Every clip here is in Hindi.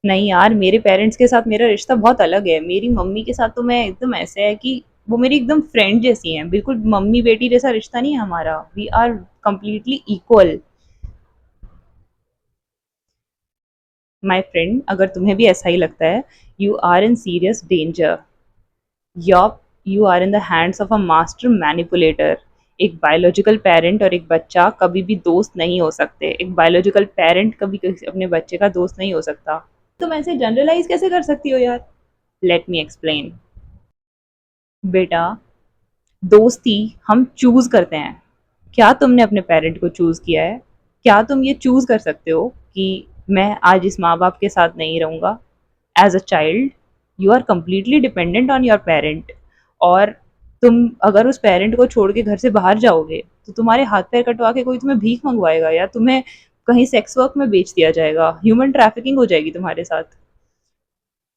नहीं यार, मेरे पेरेंट्स के साथ मेरा रिश्ता बहुत अलग है। मेरी मम्मी के साथ तो मैं एकदम ऐसे है कि वो मेरी एकदम फ्रेंड जैसी हैं, बिल्कुल मम्मी बेटी जैसा रिश्ता नहीं है हमारा। We are completely equal. My friend, अगर तुम्हें भी ऐसा ही लगता है, you are in serious danger. Yup, you are in the hands of a master manipulator. एक बायोलॉजिकल पेरेंट और एक बच्चा कभी भी दोस्त नहीं हो सकते। एक बायोलॉजिकल पेरेंट कभी किसी अपने बच्चे का दोस्त नहीं हो सकता। तुम ऐसे जनरलाइज कैसे कर सकती हो यार? Let me explain. बेटा, दोस्ती हम चूज करते हैं। क्या तुमने अपने पेरेंट को चूज किया है? क्या तुम ये चूज कर सकते हो कि मैं आज इस माँ बाप के साथ नहीं रहूंगा? As a child, you are completely dependent on your parent. और तुम अगर उस पेरेंट को छोड़ के घर से बाहर जाओगे तो तुम्हारे हाथ पैर कटवा के कोई तुम्हें भीख मंगवाएगा या तुम्हें कहीं सेक्स वर्क में बेच दिया जाएगा। ह्यूमन ट्रैफिकिंग हो जाएगी तुम्हारे साथ।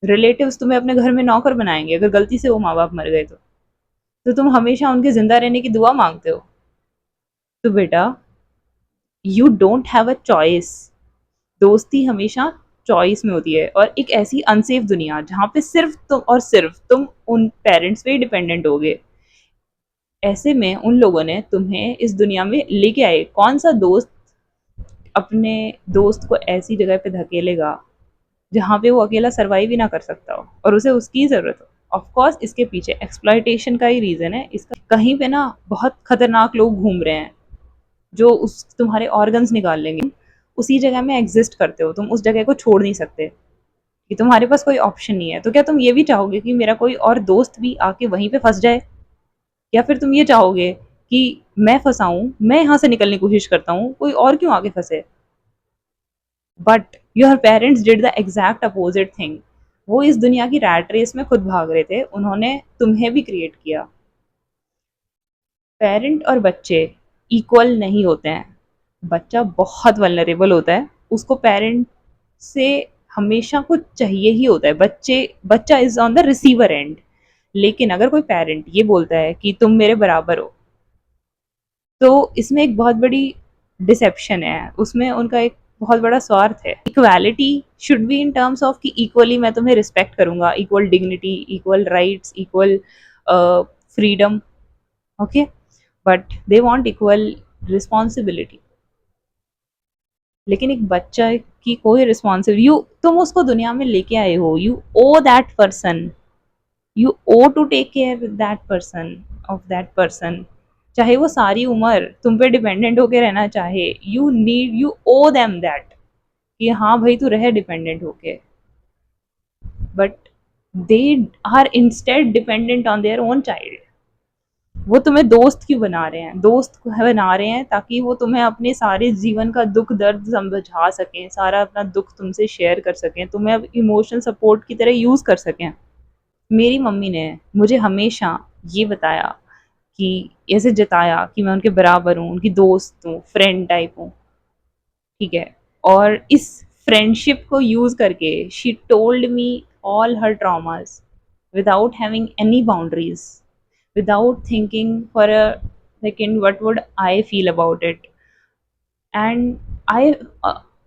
रिलेटिव्स तुम्हें अपने घर में नौकर बनाएंगे अगर गलती से वो माँ बाप मर गए तो तुम हमेशा उनके जिंदा रहने की दुआ मांगते हो। तो बेटा, you don't have a choice. दोस्ती हमेशा चॉइस में होती है, और एक ऐसी अनसेफ दुनिया जहाँ पे सिर्फ तुम और सिर्फ तुम उन पेरेंट्स पे ही डिपेंडेंट होगे। ऐसे में उन लोगों ने तुम्हें इस दुनिया में लेके आए। कौन सा दोस्त अपने दोस्त को ऐसी जगह पे धकेलेगा जहाँ पे वो अकेला सर्वाइव ही ना कर सकता हो और उसे उसकी ज़रूरत हो? ऑफ कोर्स इसके पीछे एक्सप्लॉयटेशन का ही रीज़न है। इसका कहीं पे ना बहुत खतरनाक लोग घूम रहे हैं जो उस तुम्हारे ऑर्गन्स निकाल लेंगे। उसी जगह में एग्जिस्ट करते हो, तुम उस जगह को छोड़ नहीं सकते कि तुम्हारे पास कोई ऑप्शन नहीं है। तो क्या तुम ये भी चाहोगे कि मेरा कोई और दोस्त भी आके वहीं पे फंस जाए? या फिर तुम ये चाहोगे कि मैं फंसाऊं, मैं यहाँ से निकलने की कोशिश करता हूँ, कोई और क्यों आगे फंसे? But your parents did the exact opposite thing. वो इस दुनिया की रैट रेस में खुद भाग रहे थे, उन्होंने तुम्हें भी क्रिएट किया। पेरेंट और बच्चे इक्वल नहीं होते हैं। बच्चा बहुत वल्नरेबल होता है, उसको पेरेंट से हमेशा कुछ चाहिए ही होता है। बच्चा is on the receiver and. लेकिन अगर कोई पेरेंट ये बोलता है कि तुम मेरे बराबर हो, तो इसमें एक बहुत बड़ी डिसेप्शन है, उसमें उनका एक बहुत बड़ा स्वार्थ है। Equality should be in terms of कि इक्वली मैं तुम्हें रिस्पेक्ट करूंगा, equal dignity, equal rights, equal freedom. Okay, but they want equal responsibility. लेकिन एक बच्चा की कोई रिस्पॉन्सिबिलिटी, यू तुम उसको दुनिया में लेके आए हो, you owe that person, you owe to take care that person, of that person. चाहे वो सारी उम्र तुम पे डिपेंडेंट होके रहना चाहे, you need, you owe them that कि हाँ भाई तू रहे डिपेंडेंट होके। But they are instead dependent on their own child. वो तुम्हें दोस्त क्यों बना रहे हैं? दोस्त बना रहे हैं ताकि वो तुम्हें अपने सारे जीवन का दुख दर्द समझा सकें, सारा अपना दुख तुमसे शेयर कर सकें, तुम्हें अब इमोशनल सपोर्ट की तरह यूज कर सकें। मेरी मम्मी ने मुझे हमेशा ये बताया कि ऐसे जताया कि मैं उनके बराबर हूँ, उनकी दोस्त हूँ, फ्रेंड टाइप हूँ। ठीक है, और इस फ्रेंडशिप को यूज करके she told me all her traumas without having any boundaries, without thinking for a second what would I feel about it. And I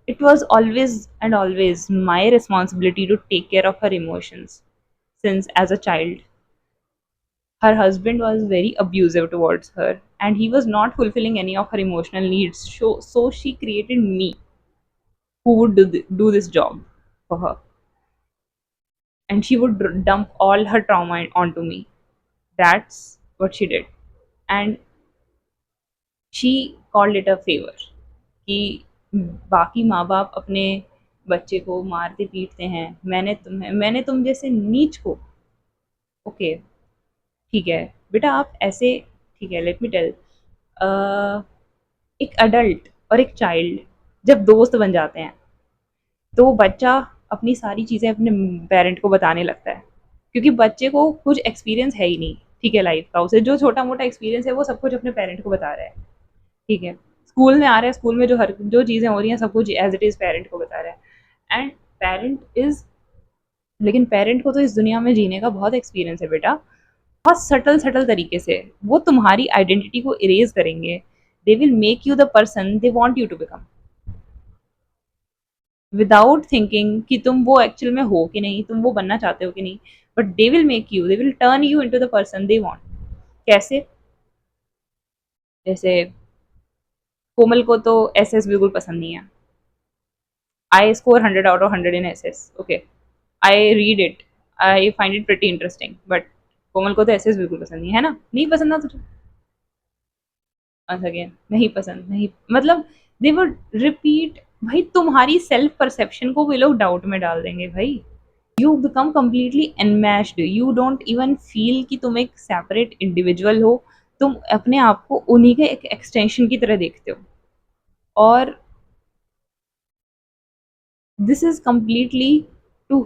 it was always and always my responsibility to take care of her emotions. Since as a child, her husband was very abusive towards her and he was not fulfilling any of her emotional needs, so she created me who would do this job for her, and she would dump all her trauma onto me. That's what she did. And she called it a favour कि बाकी माँ बाप अपने बच्चे को मारते पीटते हैं, मैंने तुम जैसे नीच को। ओके, ठीक है बेटा, आप ऐसे, ठीक है, लेट मी टेल। एक अडल्ट और एक चाइल्ड जब दोस्त बन जाते हैं तो बच्चा अपनी सारी चीज़ें अपने पेरेंट को बताने लगता है, क्योंकि बच्चे को कुछ एक्सपीरियंस है ही नहीं। ठीक है, लाइफ का उसे जो छोटा मोटा एक्सपीरियंस है वो सब कुछ अपने पेरेंट को बता रहा है। ठीक है, स्कूल में आ रहा है, स्कूल में जो चीज़ें हो रही हैं सब कुछ एज इट इज़ पेरेंट को बता रहा है। एंड पेरेंट इज लेकिन पेरेंट को तो इस दुनिया में जीने का बहुत एक्सपीरियंस है बेटा। बहुत सटल सटल तरीके से वो तुम्हारी आइडेंटिटी को इरेज करेंगे। They will make you the person they want you to become. Without thinking कि तुम वो एक्चुअल में हो कि नहीं, तुम वो बनना चाहते हो कि नहीं, but they will make you, they will turn you into the person they want. कैसे? जैसे कोमल को तो एसएस बिल्कुल पसंद नहीं है। I score 100 out of 100 in SS, okay, I read it, I find it pretty interesting, but Komal को तो एसएस बिल्कुल पसंद नहीं है ना, नहीं पसंद ना तुझे? once again नहीं पसंद, नहीं मतलब दे वुड रिपीट। भाई तुम्हारी सेल्फ परसेप्शन को वो लोग डाउट में डाल देंगे भाई। You become completely enmeshed, you don't even feel कि तुम एक सेपरेट इंडिविजुअल हो, तुम अपने आप को उन्हीं के एक एक्सटेंशन की तरह देखते हो। और this is completely to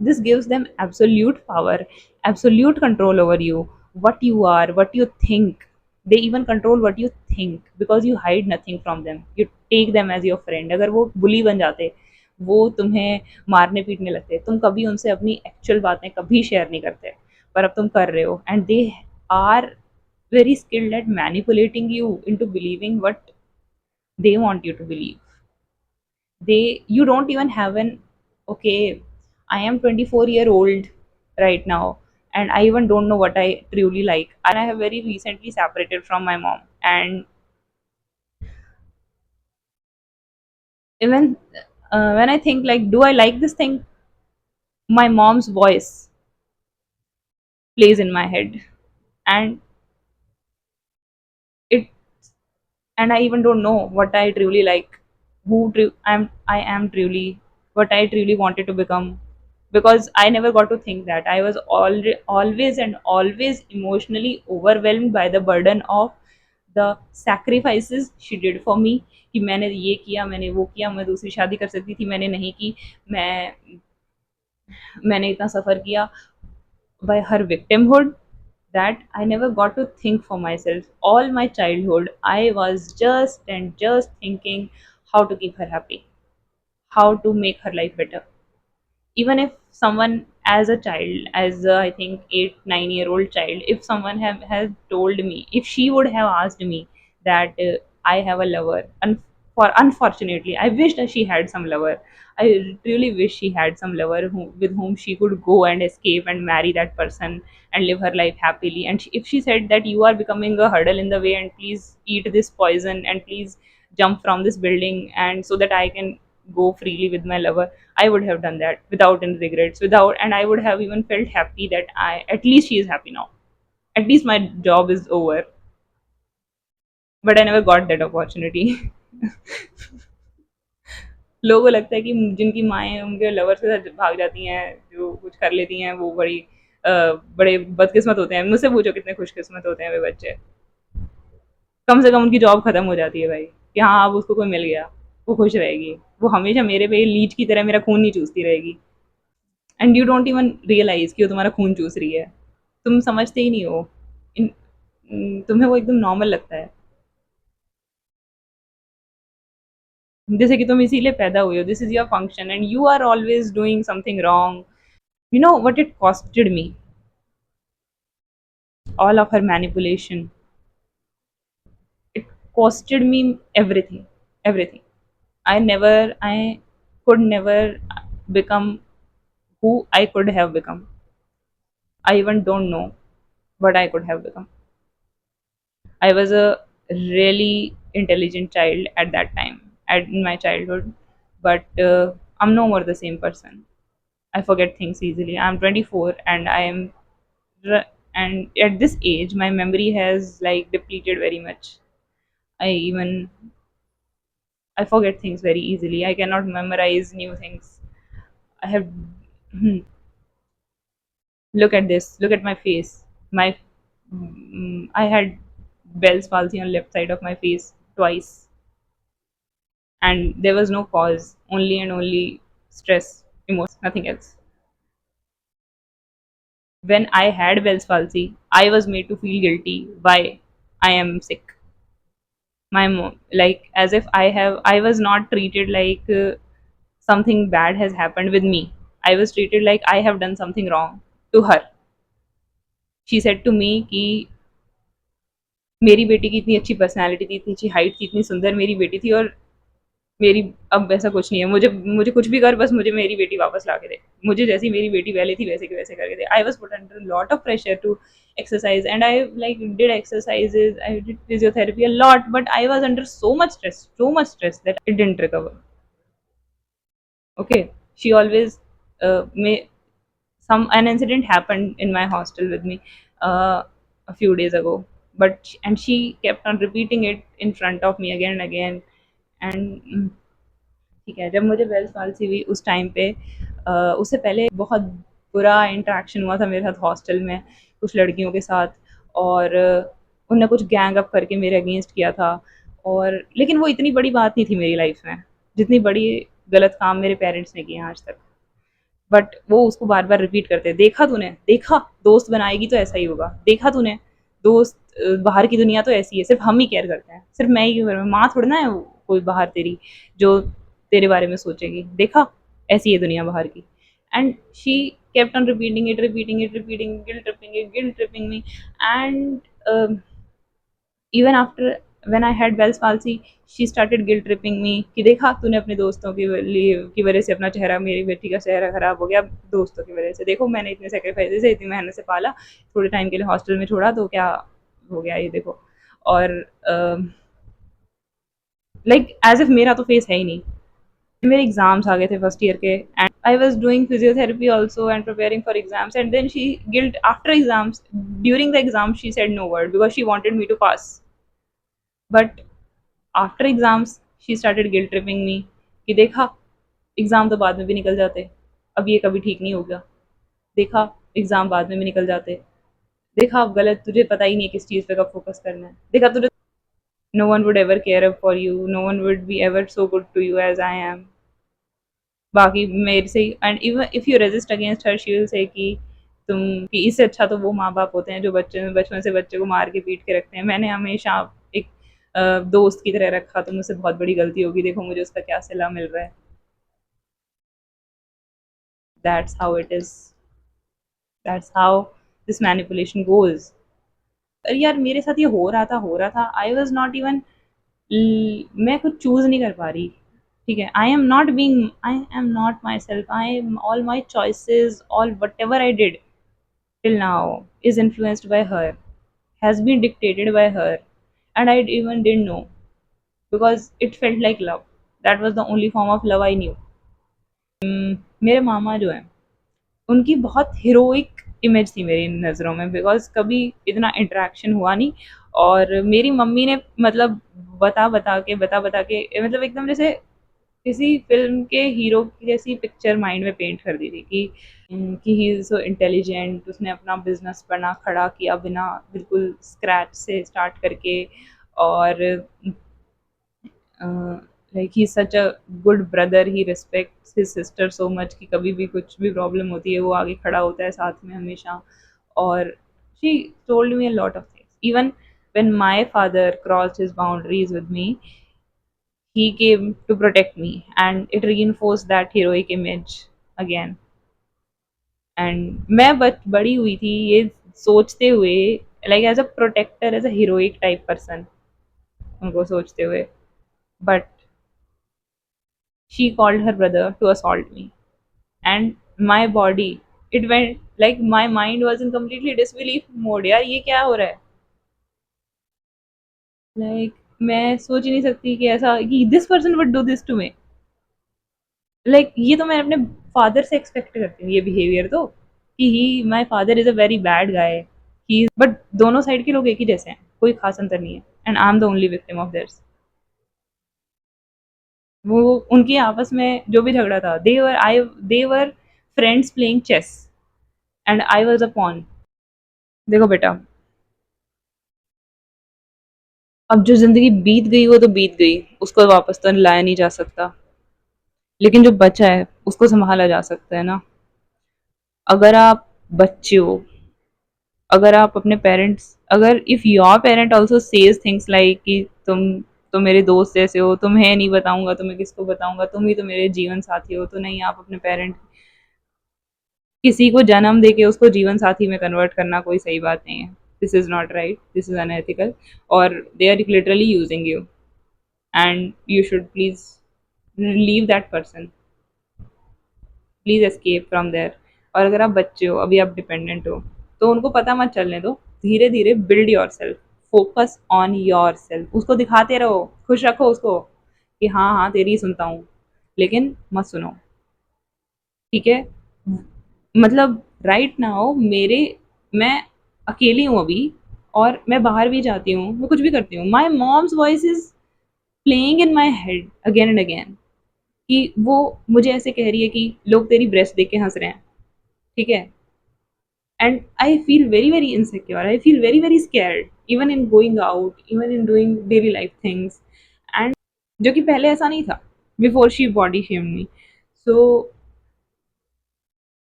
this gives them absolute power, absolute control over you, what you are, what you think. They even control what you think because you hide nothing from them, you take them as your friend। अगर वो बुली बन जाते, वो तुम्हें मारने पीटने लगते, तुम कभी उनसे अपनी एक्चुअल बातें कभी शेयर नहीं करते, पर अब तुम कर रहे हो, and they are very skilled at manipulating you into believing what they want you to believe। They, you don't even have an, okay, I am 24-year old right now, and I even don't know what I truly like, and I have very recently separated from my mom, and even when I think like, do I like this thing, my mom's voice plays in my head, and it, and I even don't know what I truly like, I am truly, what I truly wanted to become, because I never got to think that. I was always and always emotionally overwhelmed by the burden of the sacrifices she did for me, कि मैंने ये किया, मैंने वो किया, मैं दूसरी शादी कर सकती थी, मैंने नहीं की, मैंने इतना सफ़र किया, by her victimhood, that I never got to think for myself. All my childhood, I was just and just thinking how to keep her happy, how to make her life better. Even if someone, as a child, as a, I think 8 9 year old child, if someone has told me, if she would have asked me that I have a lover, and for unfortunately I wish that she had some lover, I really wish she had some lover with whom she could go and escape and marry that person and live her life happily. And if she said that you are becoming a hurdle in the way, and please eat this poison, and please jump from this building, and so that I can go freely with my lover, I would have done that without any regrets, without, and I would have even felt happy that I, at least she is happy now. At least my job is over. But I never got that opportunity। लोगों को लगता है कि जिनकी माएँ उनके लवर के साथ भाग जाती हैं, जो कुछ कर लेती हैं, वो बड़े बदकिस्मत होते हैं। मुझसे पूछो कितने खुशकिस्मत होते हैं वे बच्चे। कम से कम उनकी जॉब खत्म हो जाती है भाई, कि हाँ अब उसको कोई मिल गया, वो खुश रहेगी। वो हमेशा मेरे पे लीच की तरह मेरा खून नहीं चूसती रहेगी। And you don't even realise कि वो तुम्हारा खून चूस रही है, तुम समझते ही नहीं हो। तुम्हें वो एकदम नॉर्मल लगता है, जैसे कि तुम इसीलिए पैदा हुए हो, this is your function, and you are always doing something wrong. You know what it costed me, all of her manipulation, it costed me everything, everything। I could never become who I could have become। I even don't know what I could have become। I was a really intelligent child at that time, in my childhood, but I'm no more the same person। I forget things easily, I'm 24, and and at this age my memory has like depleted very much। I even, I forget things very easily, I cannot memorize new things। I have look at this, look at my face, my I had Bell's palsy on left side of my face twice, and there was no cause, only and only stress, emotions, nothing else। When I had Bell's palsy, I was made to feel guilty why I am sick। My mom, like, as if I was not treated like something bad has happened with me, I was treated like I have done something wrong to her। She said to me कि मेरी बेटी की इतनी अच्छी पर्सनालिटी थी, इतनी अच्छी हाइट थी, इतनी सुंदर मेरी बेटी थी, और मेरी अब ऐसा कुछ नहीं है, मुझे मुझे कुछ भी कर, बस मुझे मेरी बेटी वापस ला के दे। मुझे जैसी मेरी बेटी पहले थी वैसे के वैसे करके दे। I was put under lot of pressure to exercise, and I like did exercises, I did physiotherapy a lot, but I was under so much stress that it didn't recover. Okay, she always may some an incident happened in my hostel with me a few days ago, and she kept on repeating it in front of me again and again. And ठीक है, जब मुझे 12th पास हुई उस टाइम पे उससे पहले बहुत बुरा इंटरेक्शन हुआ था मेरे साथ हॉस्टल में कुछ लड़कियों के साथ, और उनने कुछ गैंग अप करके मेरे अगेंस्ट किया था। और लेकिन वो इतनी बड़ी बात नहीं थी मेरी लाइफ में, जितनी बड़ी गलत काम मेरे पेरेंट्स ने किए हैं आज तक। बट वो उसको बार बार रिपीट करते हैं, देखा तूने, देखा दोस्त बनाएगी तो ऐसा ही होगा, देखा तूने दोस्त, बाहर की दुनिया तो ऐसी है, सिर्फ हम ही केयर करते हैं, सिर्फ मैं ही क्यों करूँ, माँ थोड़ी ना है कोई बाहर तेरी जो तेरे बारे में सोचेगी, देखा ऐसी है दुनिया बाहर की। And she kept on repeating, guilt tripping me. And even after when I had Bell's palsy, she started guilt tripping me कि देखा तूने अपने दोस्तों की वजह से अपना चेहरा, मेरी बेटी का चेहरा खराब हो गया दोस्तों की वजह से, देखो मैंने इतने सेक्रीफाइस से इतनी मेहनत से पाला, थोड़े टाइम के लिए हॉस्टल में छोड़ा तो क्या हो गया ये देखो। और लाइक एज इफ मेरा तो फेस है ही नहीं। मेरे एग्जाम्स आ गए थे फर्स्ट ईयर के, and I was doing physiotherapy also and preparing for exams, and then she guilt after exams, during the exam she said no word because she wanted me to pass. But after exams she started guilt tripping me कि देखा एग्जाम तो बाद में भी निकल जाते, अब ये कभी ठीक नहीं होगा, देखा एग्जाम बाद में भी निकल जाते, देखा अब गलत, तुझे पता ही नहीं किस चीज़ पे कब फोकस करना है, देखा तुझे no one would ever care up for you, no one would be ever so good to you as I am. बाकी मेरे से, and even if you resist against her she will say कि इससे अच्छा तो वो माँ बाप होते हैं जो बच्चे बचपन से बच्चे को मार के पीट के रखते हैं, मैंने हमेशा एक दोस्त की तरह रखा, तो मुझसे बहुत बड़ी गलती होगी, देखो मुझे उसका क्या सिला मिल रहा है। That's how it is, that's how this manipulation goes. अरे यार मेरे साथ ये हो रहा था, आई वॉज नॉट इवन, मैं कुछ चूज नहीं कर पा रही। ठीक है, I am not my self, I am all my choices, all what ever I did till now is influenced by her, has been dictated by her, and I even didn't know because it felt like love. That was the only form of love I knew. मेरे मामा जो हैं उनकी बहुत हीरोइक इमेज थी मेरी नज़रों में, बिकॉज कभी इतना इंटरेक्शन हुआ नहीं। और मेरी मम्मी ने मतलब बता बता के मतलब एकदम जैसे किसी फिल्म के हीरो की जैसी पिक्चर माइंड में पेंट कर दी थी कि ही इज़ सो इंटेलिजेंट, उसने अपना बिजनेस बना खड़ा किया बिना बिल्कुल स्क्रैच से स्टार्ट करके, और like he such a good brother, he respects his sister so much कि कभी भी कुछ भी प्रॉब्लम होती है वो आगे खड़ा होता है साथ में हमेशा। और she told me a lot of things, even when my father crossed his boundaries with me, he came to protect me, and it reinforced that heroic image again. And मैं बड़ी हुई थी ये सोचते हुए, like as a protector, as a heroic type person उनको सोचते हुए, but she called her brother to assault me, and my body, it went like my mind was in completely disbelief mode, यार ये क्या हो रहा है। लाइक मैं सोच ही नहीं सकती कि ऐसा कि this person would do this to me. Like ये तो मैं अपने फादर से एक्सपेक्ट करती हूँ ये बिहेवियर, तो कि he my father is a very bad guy, he but दोनों साइड के लोग एक ही जैसे हैं, कोई खास अंतर नहीं है, and I am the only victim of this. वो उनकी आपस में जो भी झगड़ा था, they were friends playing chess and I was a pawn. देखो बेटा, अब जो जिंदगी बीत गई वो तो बीत गई, उसको वापस तो लाया नहीं जा सकता, लेकिन जो बचा है उसको संभाला जा सकता है ना। अगर आप बच्चे हो, अगर आप अपने पेरेंट्स, अगर if your parent also says things like कि तुम मेरे दोस्त जैसे हो, तुम्हें नहीं बताऊंगा, तुम्हें किसको बताऊंगा, तुम ही तो मेरे जीवन साथी हो, तो नहीं, आप अपने पेरेंट, किसी को जन्म दे के उसको जीवन साथी में कन्वर्ट करना कोई सही बात नहीं है। This is not right, this is unethical, और they are literally using you, and you should please leave that person, please escape from there. और अगर आप बच्चे हो, अभी आप डिपेंडेंट हो, तो उनको पता मत चलने दो। धीरे धीरे build your self, focus on your self, उसको दिखाते रहो, खुश रखो उसको कि हाँ हाँ तेरी ही सुनता हूँ, लेकिन मत सुनो, ठीक है। मतलब राइट नाउ मेरे, मैं अकेली हूँ अभी, और मैं बाहर भी जाती हूँ, मैं कुछ भी करती हूँ, my mom's voice is playing in my head again and again, कि वो मुझे ऐसे कह रही है कि लोग तेरी ब्रेस्ट देख के हंस रहे हैं, ठीक है। And I feel very very insecure, I feel very very scared, even in going out, even in doing daily life things, and जो कि पहले ऐसा नहीं था, before she body shamed me. So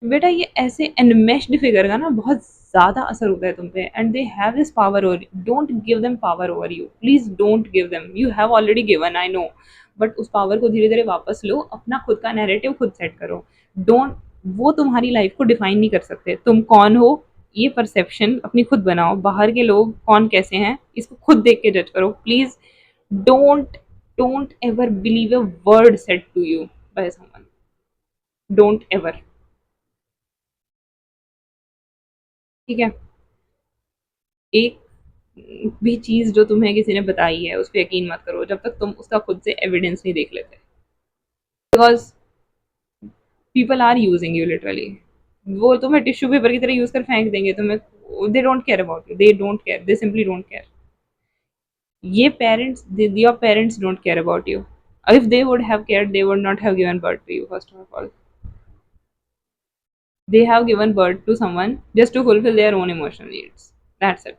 बेटा ये ऐसे एनमेश्ड फिगर का ना बहुत ज्यादा असर होता है तुम पे, and they have this power over, don't give them power over you, please don't give them, you have already given, I know, but उस पावर को धीरे धीरे वापस लो, अपना खुद का नैरेटिव खुद सेट करो। डोंट, वो तुम्हारी लाइफ को डिफाइन नहीं कर सकते, तुम कौन हो, ये परसेप्शन अपनी खुद बनाओ, बाहर के लोग कौन कैसे हैं इसको खुद देख के जज करो, please. Don't, don't ever believe a word said to you by someone, don't ever, ठीक है। एक भी चीज जो तुम्हें किसी ने बताई है उस पर यकीन मत करो जब तक तुम उसका खुद से एविडेंस नहीं देख लेते, because people are using you literally. वो तुम्हें टिश्यू पेपर की तरह यूज कर फेंक देंगे तुम्हें, they don't care about you, they don't care, they simply don't care. ये parents, your parents don't care about you, if they would have cared they would not have given birth to you, first of all they have given birth to someone just to fulfill their own emotional needs, that's it,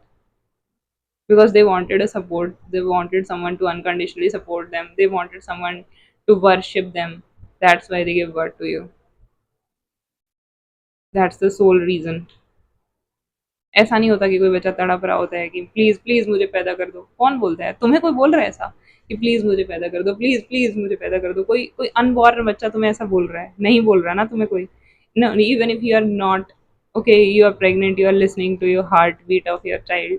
because they wanted a support, they wanted someone to unconditionally support them, they wanted someone to worship them, that's why they gave birth to you, that's the sole reason। ऐसा नहीं होता कि कोई बच्चा तड़प रहा होता है कि प्लीज प्लीज मुझे पैदा कर दो, कौन बोलता है, तुम्हें कोई बोल रहा है ऐसा कि प्लीज मुझे पैदा कर दो, प्लीज प्लीज मुझे पैदा कर दो, कोई कोई अनबॉर्न बच्चा तुम्हें ऐसा बोल रहा है, नहीं बोल रहा ना तुम्हें कोई। No, even if you are not okay, you are pregnant, you are listening to your heart beat of your child,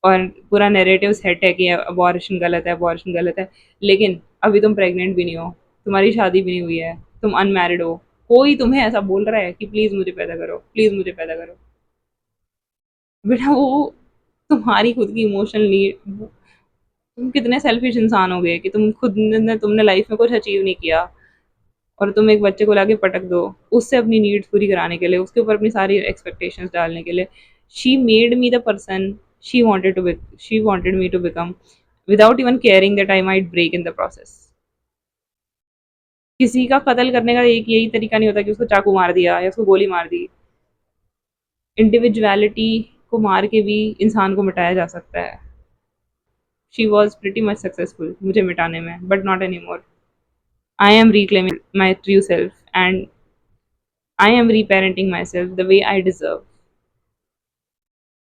और पूरा नैरेटिव सेट है कि अबॉर्शन गलत है, अबॉर्शन गलत है, लेकिन अभी तुम प्रेग्नेंट भी नहीं हो, तुम्हारी शादी भी नहीं हुई है, तुम अनमैरिड हो, कोई तुम्हें ऐसा बोल रहा है कि प्लीज मुझे पैदा करो, प्लीज मुझे पैदा करो, बेटा वो तुम्हारी खुद की इमोशनल नीड, तुम कितने सेल्फिश इंसान हो गए कि तुम खुद ने, तुमने लाइफ में कुछ अचीव नहीं किया, और तुम एक बच्चे को लाके पटक दो उससे अपनी नीड्स पूरी कराने के लिए, उसके ऊपर अपनी सारी एक्सपेक्टेशंस डालने के लिए। She made me the person she wanted to, she wanted me to become, without even caring that I might break in the process. किसी का कत्ल करने का एक यही तरीका नहीं होता कि उसको चाकू मार दिया या उसको गोली मार दी, इंडिविजुअलिटी को मार के भी इंसान को मिटाया जा सकता है। She was pretty much successful मुझे मिटाने में, but not any more. I am reclaiming my true self, and I am reparenting myself the way I deserve,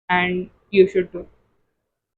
and you should too.